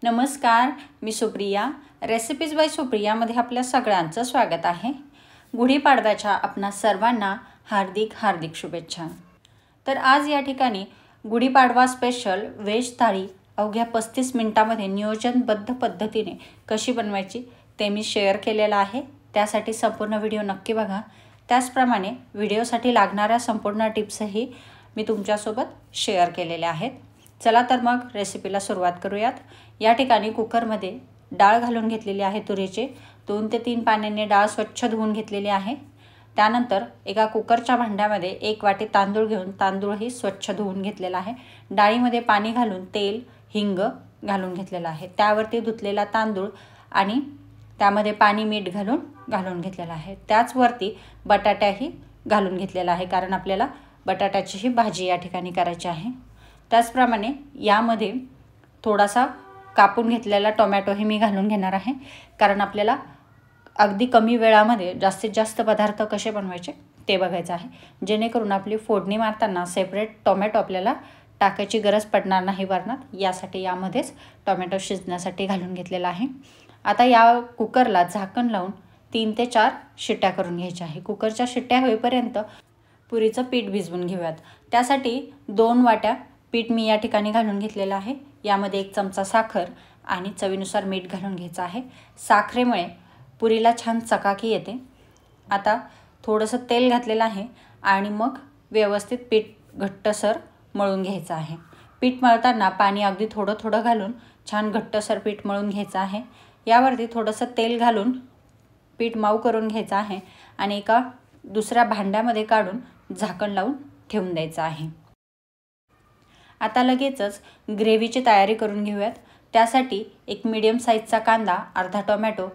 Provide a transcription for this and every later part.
नमस्कार, मी Supriya. Recipes bye सुप्रियामध्ये आपल्या सगळ्यांचं स्वागत आहे. गुढीपाडव्याच्या आपणा सर्वांना हार्दिक हार्दिक शुभेच्छा. तर आज या ठिकाणी गुढीपाडवा स्पेशल व्हेज थाळी अवघ्या 35 मिनिटांमध्ये नियोजनबद्ध पद्धतीने कशी बनवायची ते मी शेअर केलेलं आहे. त्यासाठी संपूर्ण व्हिडिओ नक्की बघा. त्याचप्रमाणे व्हिडिओसाठी लागणाऱ्या संपूर्ण टिप्सही मी तुमच्यासोबत शेअर केलेल्या आहेत. चला तर मग रेसिपीला सुरुवात करूयात. या ठिकाणी कुकरमध्ये डाळ घालून घेतलेली आहे तुरीची. 2 ते 3 पाण्याने डाळ स्वच्छ धुवून घेतलेली आहे. त्यानंतर एका कुकरच्या भांड्यामध्ये 1 वाटी तांदूळ घेऊन तांदूळही स्वच्छ धुवून घेतलेला आहे. डाळीमध्ये पाणी घालून तेल, हिंग घालून घेतलेला आहे. त्यावरती धुतलेला तांदूळ आणि त्यामध्ये पाणी, मीठ घालून घेतलेला आहे. त्याचवरती बटाट्याही घालून घेतलेला आहे, कारण आपल्याला बटाट्याचीही भाजी या ठिकाणी करायची आहे. त्याचप्रमाणे यामध्ये थोडासा कापून घेतलेला टोमॅटोही मी घालून घेणार आहे, कारण आपल्याला अगदी कमी वेळामध्ये जास्तीत जास्त पदार्थ कसे बनवायचे ते बघायचं आहे, जेणेकरून आपली फोडणी मारताना सेपरेट टोमॅटो आपल्याला टाकायची गरज पडणार नाही वरणात. यासाठी यामध्येच टोमॅटो शिजण्यासाठी घालून घेतलेला आहे. आता या कुकरला झाकण लावून 3 ते 4 शिट्ट्या करून घ्यायच्या आहे. कुकरच्या शिट्ट्या होईपर्यंत पुरीचं पीठ भिजवून घेऊयात. त्यासाठी 2 वाट्या पीठ मी या ठिकाणी घालून घेतलेलं आहे. यामध्ये 1 चमचा साखर आणि चवीनुसार मीठ घालून घ्यायचं आहे. साखरेमुळे पुरीला छान चकाकी येते. आता थोडंसं तेल घातलेलं आहे आणि मग व्यवस्थित पीठ घट्टसर मळून घ्यायचं आहे. पीठ मळताना पाणी अगदी थोडं थोडं घालून छान घट्टसर पीठ मळून घ्यायचं आहे. यावरती थोडंसं तेल घालून पीठ मऊ करून घ्यायचं आहे आणि एका दुसऱ्या भांड्यामध्ये काढून झाकण लावून ठेवून द्यायचं आहे. आता लगेचच ग्रेव्हीची तयारी करून घेऊयात. त्यासाठी एक मीडियम साईजचा कांदा, अर्धा टोमॅटो,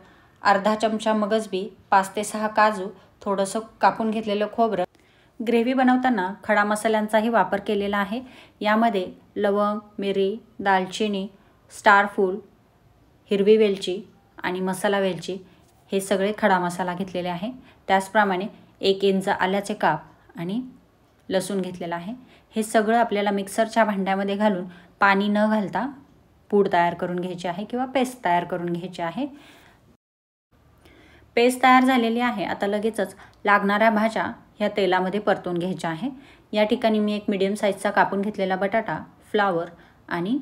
अर्धा चमचा मगजबी, 5 ते 6 काजू, थोडंसं कापून घेतलेलं खोबरं. ग्रेव्ही बनवताना खडा मसाल्यांचाही वापर केलेला आहे. यामध्ये लवंग, मिरी, दालचिनी, स्टार फूल, हिरवी वेलची आणि मसाला वेलची हे सगळे खडा मसाला घेतलेले आहे. त्याचप्रमाणे 1 इंच आल्याचे काप आणि लसूण घेतलेला आहे. हे सगळं आपल्याला मिक्सरच्या भांड्यामध्ये घालून पाणी न घालता पूड तयार करून घ्यायची आहे किंवा पेस्ट तयार करून घ्यायची आहे. पेस्ट तयार झालेली आहे. आता लगेचच लागणाऱ्या भाज्या ह्या तेलामध्ये परतून घ्यायच्या आहे. या ठिकाणी मी एक मीडियम साईजचा कापून घेतलेला बटाटा, फ्लावर आणि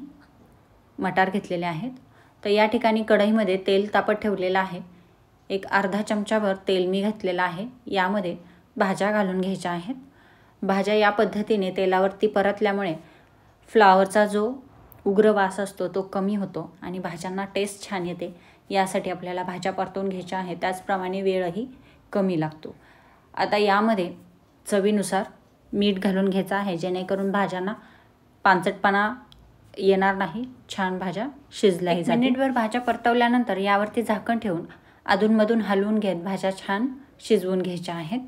मटार घेतलेले आहेत. तर या ठिकाणी कढईमध्ये तेल तापत ठेवलेलं आहे. एक अर्धा चमचाभर तेल मी घातलेलं आहे. यामध्ये भाज्या घालून घ्यायच्या आहेत. भाज्या या पद्धतीने तेलावरती परतल्यामुळे फ्लावरचा जो उग्र वास असतो तो कमी होतो आणि भाज्यांना टेस्ट छान येते. यासाठी आपल्याला भाज्या परतून घ्यायच्या आहे. त्याचप्रमाणे वेळही कमी लागतो. आता यामध्ये चवीनुसार मीठ घालून घ्यायचं आहे, जेणेकरून भाज्यांना पांचटपणा येणार नाही. छान भाज्या शिजल्याही जातील. मिनिटभर भाज्या परतवल्यानंतर यावरती झाकण ठेवून अधूनमधून हलवून घेत भाज्या छान शिजवून घ्यायच्या आहेत.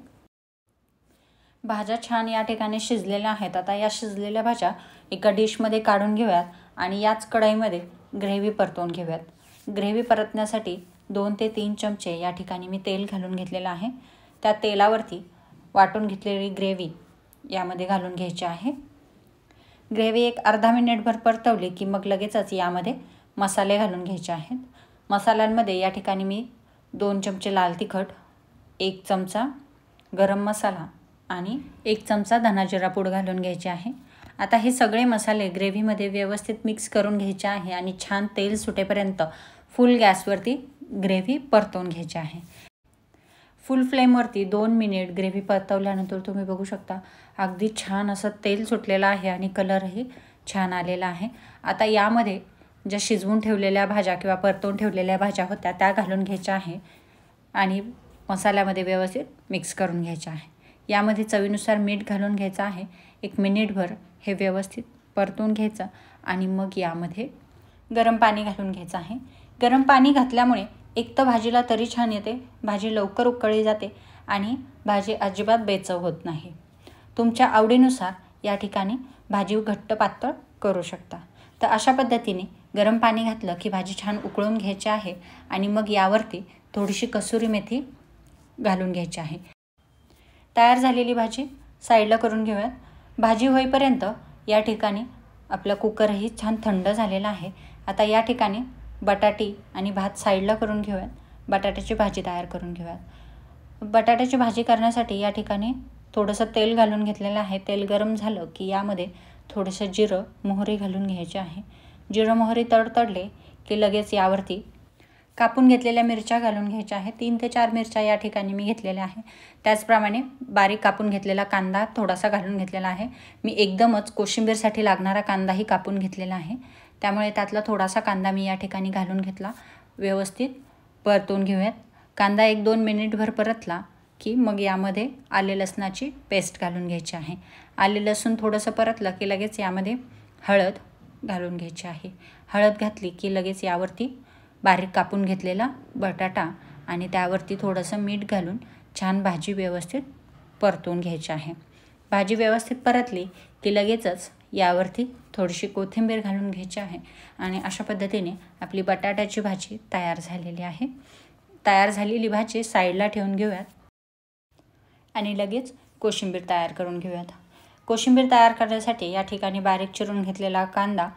भाज्या छान या ठिकाणी शिजलेल्या आहेत. आता या शिजलेल्या भाज्या एका डिशमध्ये काढून घेऊयात आणि याच कढईमध्ये ग्रेव्ही परतवून घेऊयात. ग्रेव्ही परतण्यासाठी 2 ते 3 चमचे या ठिकाणी मी तेल घालून घेतलेलं आहे. त्या तेलावरती वाटून घेतलेली ग्रेव्ही यामध्ये घालून घ्यायची आहे. ग्रेव्ही एक अर्धा मिनिटभर परतवली की मग लगेचच यामध्ये मसाले घालून घ्यायचे आहेत. मसाल्यांमध्ये या ठिकाणी मी 2 चमचे लाल तिखट, 1 चमचा गरम मसाला आणि 1 चमचा धना जिरा पूड घालून घ्यायचे आहे. आता हे सगळे मसाले ग्रेव्हीमध्ये व्यवस्थित मिक्स करून घ्यायचे आहे आणि छान तेल सुटेपर्यंत फुल गॅसवरती ग्रेव्ही परतवून घ्यायची आहे. फुल फ्लेमवरती 2 मिनिट ग्रेव्ही परतवल्यानंतर तुम्ही बघू शकता अगदी छान असं तेल सुटलेलं आहे आणि कलरही छान आलेला आहे. आता यामध्ये ज्या शिजवून ठेवलेल्या भाज्या किंवा परतवून ठेवलेल्या भाज्या होत्या त्या घालून घ्यायच्या आहे आणि मसाल्यामध्ये व्यवस्थित मिक्स करून घ्यायच्या आहे. यामध्ये चवीनुसार मीठ घालून घ्यायचं आहे. 1 मिनिटभर हे व्यवस्थित परतून घ्यायचं आणि मग यामध्ये गरम पाणी घालून घ्यायचं आहे. गरम पाणी घातल्यामुळे एक तर भाजीला तरी छान येते, भाजी लवकर उकळली जाते आणि भाजी अजिबात बेचव होत नाही. तुमच्या आवडीनुसार या ठिकाणी भाजी घट्ट पातळ करू शकता. तर अशा पद्धतीने गरम पाणी घातलं की भाजी छान उकळून घ्यायची आहे आणि मग यावरती थोडीशी कसुरी मेथी घालून घ्यायची आहे. तयार झालेली भाजी साईडला करून घेऊयात. भाजी होईपर्यंत या ठिकाणी आपला कुकरही छान थंड झालेला आहे. आता या ठिकाणी बटाटी आणि भात साईडला करून घेऊयात. बटाट्याची भाजी तयार करून घेऊयात. बटाट्याची भाजी करण्यासाठी या ठिकाणी थोडंसं तेल घालून घेतलेलं आहे. तेल गरम झालं की यामध्ये थोडंसं जिरं मोहरी घालून घ्यायचे आहे. जिरं मोहरी तडतडले की लगेच यावरती कापून घेतलेल्या मिरच्या घालून घ्यायच्या आहे. 3 ते 4 मिरच्या या ठिकाणी मी घेतलेल्या आहे. त्याचप्रमाणे बारीक कापून घेतलेला कांदा थोडासा घालून घेतलेला आहे. मी एकदमच कोशिंबीरसाठी लागणारा कांदाही कापून घेतलेला आहे. त्यामुळे त्यातला थोडासा कांदा मी या ठिकाणी घालून घेतला. व्यवस्थित परतून घेऊयात. कांदा 1-2 मिनिटभर परतला की मग यामध्ये आले लसणाची पेस्ट घालून घ्यायची आहे. आले लसूण थोडंसं परतलं की लगेच यामध्ये हळद घालून घ्यायची आहे. हळद घातली की लगेच यावरती बारीक कापून घेतलेला बटाटा आणि त्यावरती थोडंसं मीठ घालून छान भाजी व्यवस्थित परतून घ्यायची आहे. भाजी व्यवस्थित परतली की लगेचच यावरती थोडीशी कोथिंबीर घालून घ्यायची आहे आणि अशा पद्धतीने आपली बटाट्याची भाजी तयार झालेली आहे. तयार झालेली भाजी साईडला ठेवून घेऊयात आणि लगेच कोशिंबीर तयार करून घेऊयात. कोशिंबीर तयार करण्यासाठी या ठिकाणी बारीक चिरून घेतलेला कांदा,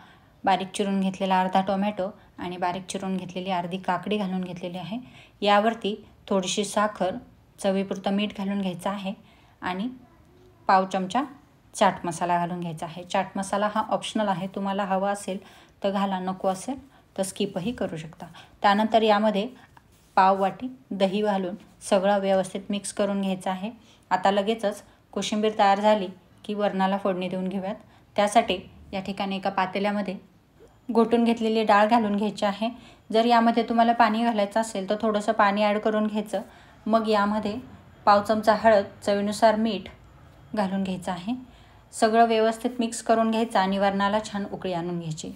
बारीक चिरून घेतलेला अर्धा टोमॅटो आणि बारीक चिरून घेतलेली अर्धी काकडी घालून घेतलेली आहे. यावरती थोडीशी साखर, चवीपुरतं मीठ घालून घ्यायचं आहे आणि पाव चमचा चाट मसाला घालून घ्यायचा आहे. चाट मसाला हा ऑप्शनल आहे. तुम्हाला हवा असेल तर घाला, नको असेल तर स्किपही करू शकता. त्यानंतर यामध्ये पाव वाटी दही घालून सगळं व्यवस्थित मिक्स करून घ्यायचं आहे. आता लगेचच कोशिंबीर तयार झाली की वरणाला फोडणी देऊन घेऊयात. त्यासाठी या ठिकाणी एका पातेल्यामध्ये घोटून घेतलेली डाळ घालून घ्यायची आहे. जर यामध्ये तुम्हाला पाणी घालायचं असेल तर थोडंसं पाणी ॲड करून घ्यायचं. मग यामध्ये पाव चमचा हळद, चवीनुसार मीठ घालून घ्यायचं आहे. सगळं व्यवस्थित मिक्स करून घ्यायचं आणि वरणाला छान उकळी आणून घ्यायची.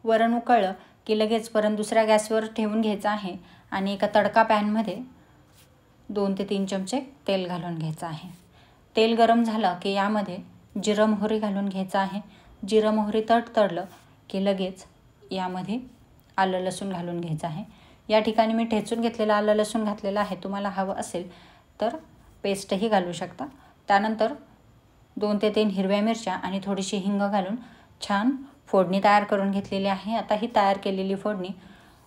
वरण उकळलं की लगेच वरण दुसऱ्या गॅसवर ठेवून घ्यायचं आहे आणि एका तडका पॅनमध्ये 2 ते 3 चमचे तेल घालून घ्यायचं आहे. तेल गरम झालं की यामध्ये जिरं मोहरी घालून घ्यायचं आहे. जिरं मोहरी तडतडलं की लगेच यामध्ये आलं लसूण घालून घ्यायचं आहे. या ठिकाणी मी ठेचून घेतलेलं आलं लसूण घातलेलं आहे. तुम्हाला हवं असेल तर पेस्टही घालू शकता. त्यानंतर 2 ते 3 हिरव्या मिरच्या आणि थोडीशी हिंग घालून छान फोडणी तयार करून घेतलेली आहे. आता ही तयार केलेली फोडणी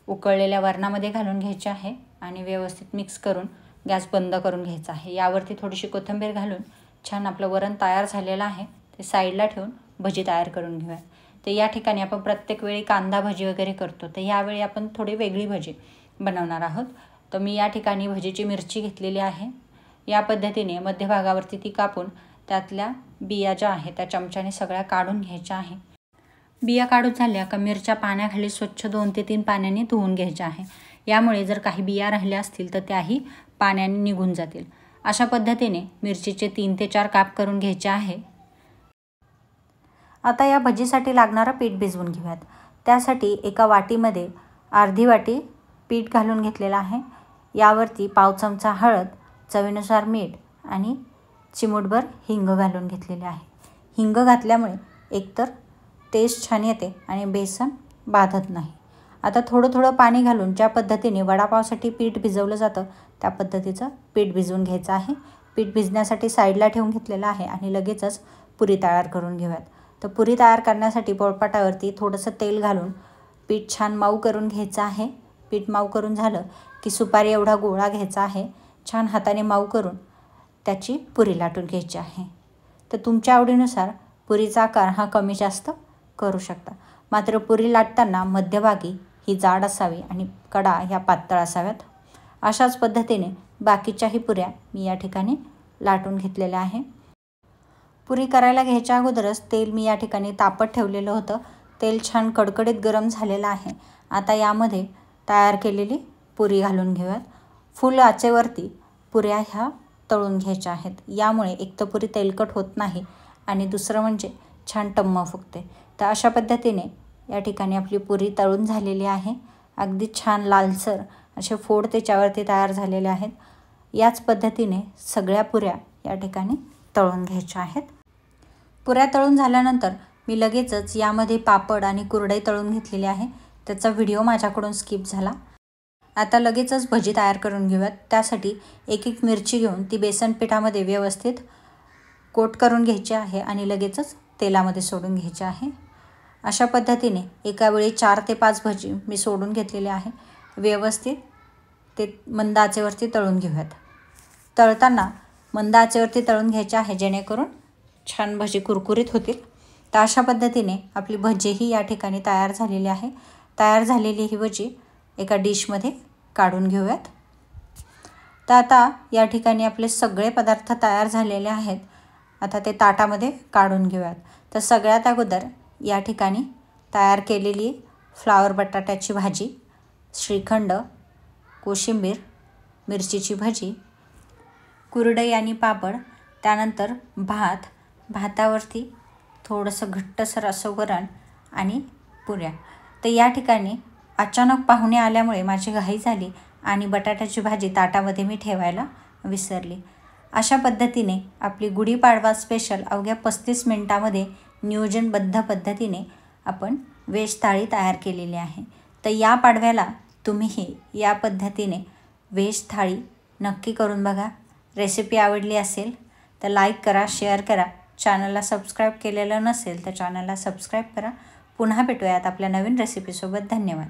उकळलेल्या वरणामध्ये घालून घ्यायची आहे आणि व्यवस्थित मिक्स करून गॅस बंद करून घ्यायचा आहे. यावरती थोडीशी कोथिंबीर घालून छान आपलं वरण तयार झालेलं आहे. ते साईडला ठेवून भजी तयार करून घेऊया. तर या ठिकाणी आपण प्रत्येक वेळी कांदा भजी वगैरे करतो, तर यावेळी आपण थोडी वेगळी भजी बनवणार आहोत. तर मी या ठिकाणी भजीची मिरची घेतलेली आहे. या पद्धतीने मध्यभागावरती ती कापून त्यातल्या बिया ज्या आहेत त्या चमच्याने सगळ्या काढून घ्यायच्या आहे. बिया काढून झाल्या का मिरच्या पाण्याखाली स्वच्छ 2 ते 3 पाण्याने धुवून घ्यायच्या आहे. यामुळे जर काही बिया राहिल्या असतील तर त्याही पाण्याने निघून जातील. अशा पद्धतीने मिरचीचे 3 ते 4 काप करून घ्यायचे आहे. आता या भजीसाठी लागणारं पीठ भिजवून घेऊयात. त्यासाठी एका वाटीमध्ये अर्धी वाटी पीठ घालून घेतलेलं आहे. यावरती पाव चमचा हळद, चवीनुसार मीठ आणि चिमूटभर हिंग घालून घेतलेले आहे. हिंग घातल्यामुळे एकतर टेस्ट छान येते आणि बेसन बाधत नाही. आता थोडं थोडं पाणी घालून ज्या पद्धतीने वडापावसाठी पीठ भिजवलं जातं त्या पद्धतीचं पीठ भिजवून घ्यायचं आहे. पीठ भिजण्यासाठी साईडला ठेवून घेतलेलं आहे आणि लगेचच पुरी तयार करून घेऊयात. तर पुरी तयार करण्यासाठी पोळपाटावरती थोडंसं तेल घालून पीठ छान मऊ करून घ्यायचं आहे. पीठ मऊ करून झालं की सुपारी एवढा गोळा घ्यायचा आहे. छान हाताने मऊ करून त्याची पुरी लाटून घ्यायची आहे. तर तुमच्या आवडीनुसार पुरीचा आकार हा कमी जास्त करू शकता. मात्र पुरी लाटताना मध्यभागी ही जाड असावी आणि कडा ह्या पातळ असाव्यात. अशाच पद्धतीने बाकीच्याही पुऱ्या मी या ठिकाणी लाटून घेतलेल्या आहे. पुरी करायला घ्यायच्या अगोदरच तेल मी या ठिकाणी तापत ठेवलेलं होतं. तेल छान कडकडीत गरम झालेलं आहे. आता यामध्ये तयार केलेली पुरी घालून घेऊयात. फुल आचेवरती पुऱ्या ह्या तळून घ्यायच्या आहेत. यामुळे एक तर पुरी तेलकट होत नाही आणि दुसरं म्हणजे छान टम्म फुगते. तर अशा पद्धतीने या ठिकाणी आपली पुरी तळून झालेली आहे. अगदी छान लालसर असे फोड त्याच्यावरती तयार झालेले आहेत. याच पद्धतीने सगळ्या पुऱ्या या ठिकाणी तळून घ्यायच्या आहेत. पुऱ्या तळून झाल्यानंतर मी लगेचच यामध्ये पापड आणि कुरडई तळून घेतलेली आहे. त्याचा व्हिडिओ माझ्याकडून स्किप झाला. आता लगेचच भजी तयार करून घेऊयात. त्यासाठी एक एक मिरची घेऊन ती बेसन पिठामध्ये व्यवस्थित कोट करून घ्यायची आहे आणि लगेचच तेलामध्ये सोडून घ्यायची आहे. अशा पद्धतीने एका वेळी 4 ते 5 भजी मी सोडून घेतलेले आहे. व्यवस्थित ते मंद आचेवरती तळून घेऊयात. तळताना मंद आचेवरती तळून घ्यायचे आहे, जेणेकरून छान भजी कुरकुरीत होतील. तर अशा पद्धतीने आपली भजीही या ठिकाणी तयार झालेली आहे. तयार झालेली ही भजी एका डिशमध्ये काढून घेऊयात. तर आता या ठिकाणी आपले सगळे पदार्थ तयार झालेले आहेत. आता ते ताटामध्ये काढून घेऊयात. तर सगळ्यात अगोदर या ठिकाणी तयार केलेली फ्लावर बटाट्याची भाजी, श्रीखंड, कोशिंबीर, मिरचीची भजी, कुरडई आणि पापड, त्यानंतर भातावरती थोडंसं घट्टसर असं वरण आणि पुऱ्या. तर या ठिकाणी अचानक पाहुणे आल्यामुळे माझी घाई झाली आणि बटाट्याची भाजी ताटामध्ये मी ठेवायला विसरली. अशा पद्धतीने आपली गुढीपाडवा स्पेशल अवघ्या 35 मिनिटामध्ये नियोजनबद्ध पद्धतीने आपण व्हेज थाळी तयार केलेली आहे. तर या पाडव्याला तुम्हीही या पद्धतीने व्हेज थाळी नक्की करून बघा. रेसिपी आवडली असेल तर लाईक करा, शेअर करा. चॅनलला सबस्क्राईब केलेलं नसेल तर चॅनलला सबस्क्राईब करा. पुन्हा भेटूयात आपल्या नवीन रेसिपीसोबत. धन्यवाद.